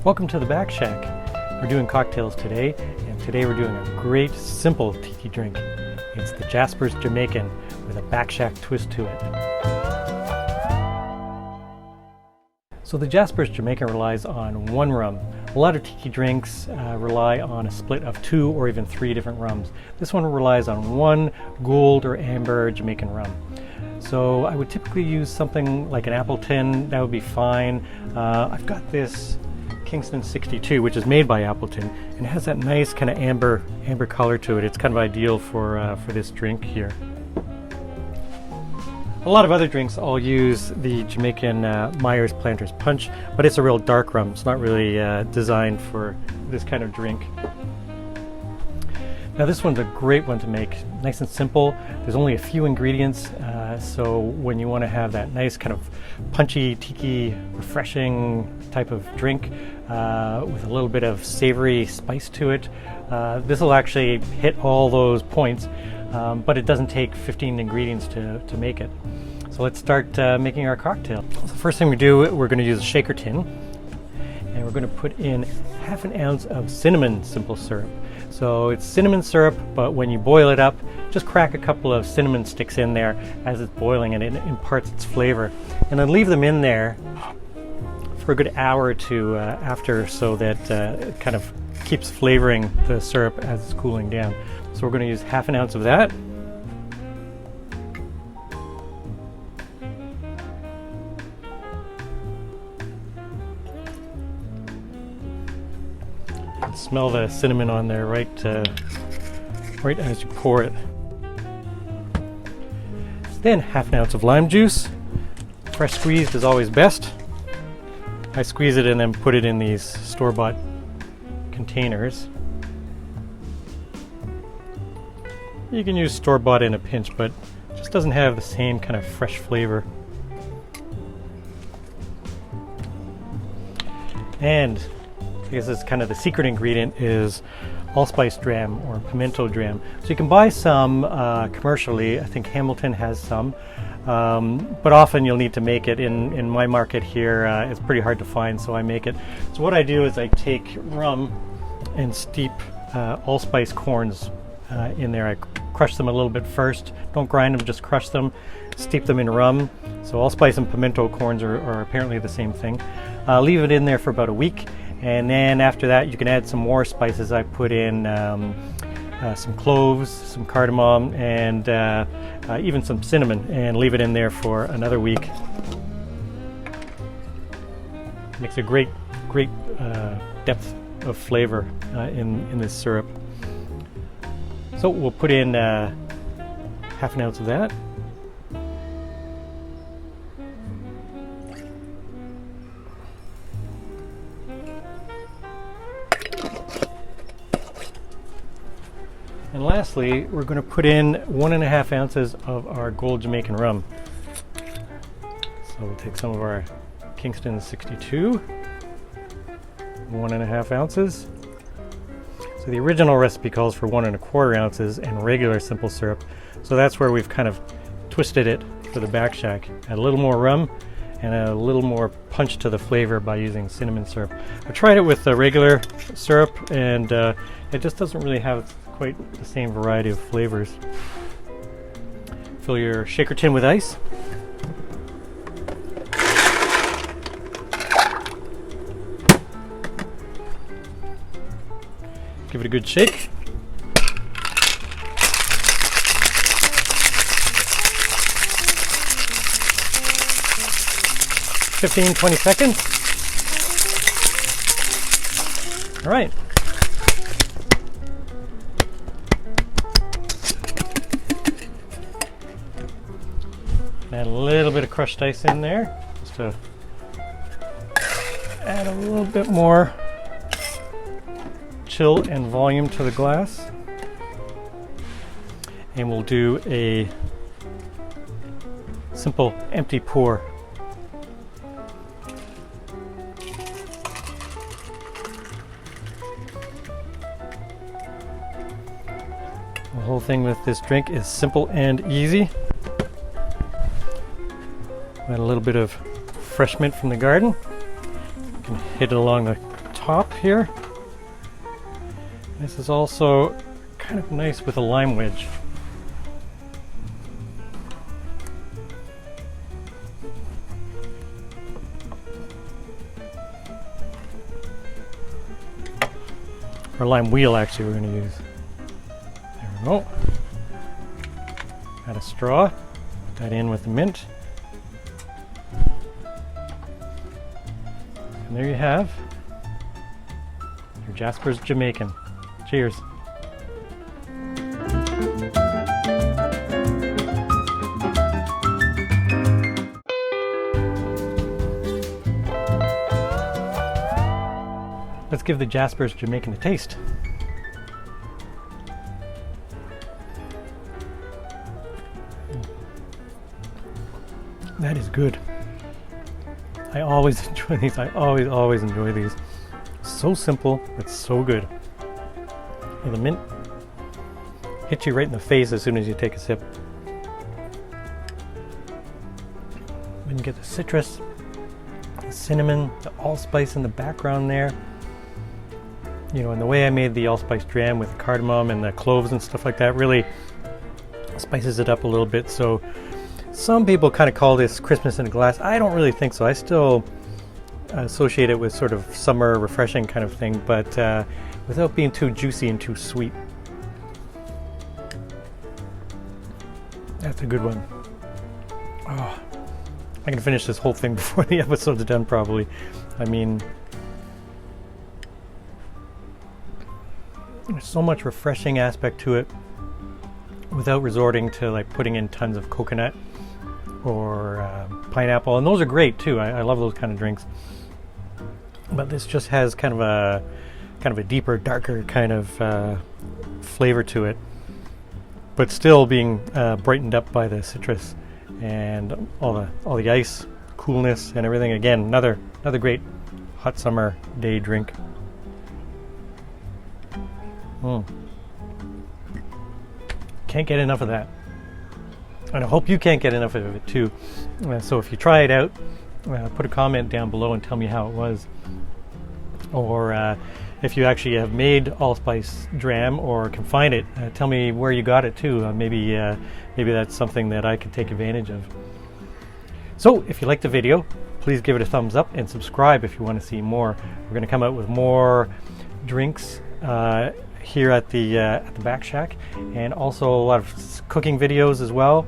Welcome to the Back Shack. We're doing cocktails today, and today we're doing a great simple tiki drink. It's the Jasper's Jamaican with a Back Shack twist to it. So the Jasper's Jamaican relies on one rum. A lot of tiki drinks rely on a split of 2 or even 3 different rums. This one relies on one gold or amber Jamaican rum. So I would typically use something like an Appleton. That would be fine. I've got this Kingston 62, which is made by Appleton, and it has that nice kind of amber color to it. It's kind of ideal for this drink here. A lot of other drinks I'll use the Jamaican Myers Planters Punch, but it's a real dark rum. It's not really designed for this kind of drink. Now this one's a great one to make, nice and simple. There's only a few ingredients, so when you want to have that nice kind of punchy, tiki, refreshing type of drink with a little bit of savory spice to it, this will actually hit all those points, but it doesn't take 15 ingredients to make it. So let's start making our cocktail. So the first thing we do, we're going to use a shaker tin, and we're going to put in ½ an ounce of cinnamon simple syrup. So it's cinnamon syrup, but when you boil it up, just crack a couple of cinnamon sticks in there as it's boiling, and it imparts its flavor. And then leave them in there for a good hour or two after, so that it kind of keeps flavoring the syrup as it's cooling down. So we're going to use ½ an ounce of that. Smell the cinnamon on there right as you pour it. Then ½ an ounce of lime juice. Fresh squeezed is always best. I squeeze it and then put it in these store-bought containers. You can use store-bought in a pinch, but it just doesn't have the same kind of fresh flavor. And I guess it's kind of the secret ingredient is Allspice Dram or Pimento Dram. So you can buy some commercially. I think Hamilton has some, but often you'll need to make it. In my market here, it's pretty hard to find, so I make it. So what I do is I take rum and steep allspice corns in there. I crush them a little bit first. Don't grind them, just crush them. Steep them in rum. So allspice and pimento corns are apparently the same thing. Leave it in there for about a week. And then after that, you can add some more spices. I put in some cloves, some cardamom, and even some cinnamon, and leave it in there for another week. Makes a great depth of flavor in this syrup. So we'll put in ½ an ounce of that. And lastly, we're going to put in 1½ ounces of our gold Jamaican rum. So we'll take some of our Kingston 62, 1½ ounces. So the original recipe calls for 1¼ ounces and regular simple syrup. So that's where we've kind of twisted it for the Back Shack. Add a little more rum and a little more punch to the flavor by using cinnamon syrup. I tried it with the regular syrup, and it just doesn't really have quite the same variety of flavors. Fill your shaker tin with ice. Give it a good shake. (15, 20 seconds). All right. Add a little bit of crushed ice in there, just to add a little bit more chill and volume to the glass. And we'll do a simple empty pour. The whole thing with this drink is simple and easy. Add a little bit of fresh mint from the garden. You can hit it along the pop here. This is also kind of nice with a lime wedge. Or lime wheel, actually, we're going to use. There we go. Add a straw. Put that in with the mint. And there you have your Jasper's Jamaican. Cheers. Let's give the Jasper's Jamaican a taste. That is good. I always enjoy these. I always enjoy these. So simple, but so good. And the mint hits you right in the face as soon as you take a sip. When you get the citrus, the cinnamon, the allspice in the background there. You know, and the way I made the allspice dram with cardamom and the cloves and stuff like that really spices it up a little bit. So some people kind of call this Christmas in a glass. I don't really think so. I still associate it with sort of summer refreshing kind of thing, but without being too juicy and too sweet. That's a good one. Oh, I can finish this whole thing before the episode's done probably. I mean, there's so much refreshing aspect to it without resorting to like putting in tons of coconut or pineapple, and those are great too. I love those kind of drinks, but this just has kind of a deeper, darker kind of flavor to it, but still being brightened up by the citrus and all the ice, coolness, and everything. Again, another great hot summer day drink. Can't get enough of that, and I hope you can't get enough of it too. So if you try it out, put a comment down below and tell me how it was, or if you actually have made allspice dram or can find it, tell me where you got it too. Maybe that's something that I could take advantage of. So if you liked the video, please give it a thumbs up and subscribe if you want to see more. We're going to come out with more drinks here at the Back Shack, and also a lot of cooking videos as well.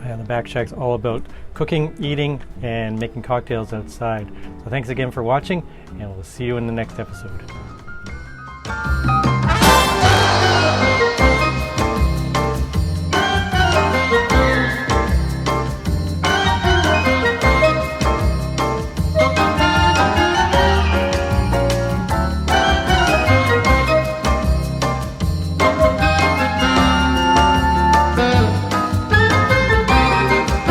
And the Back Shack's all about cooking, eating, and making cocktails outside. So thanks again for watching, and we'll see you in the next episode.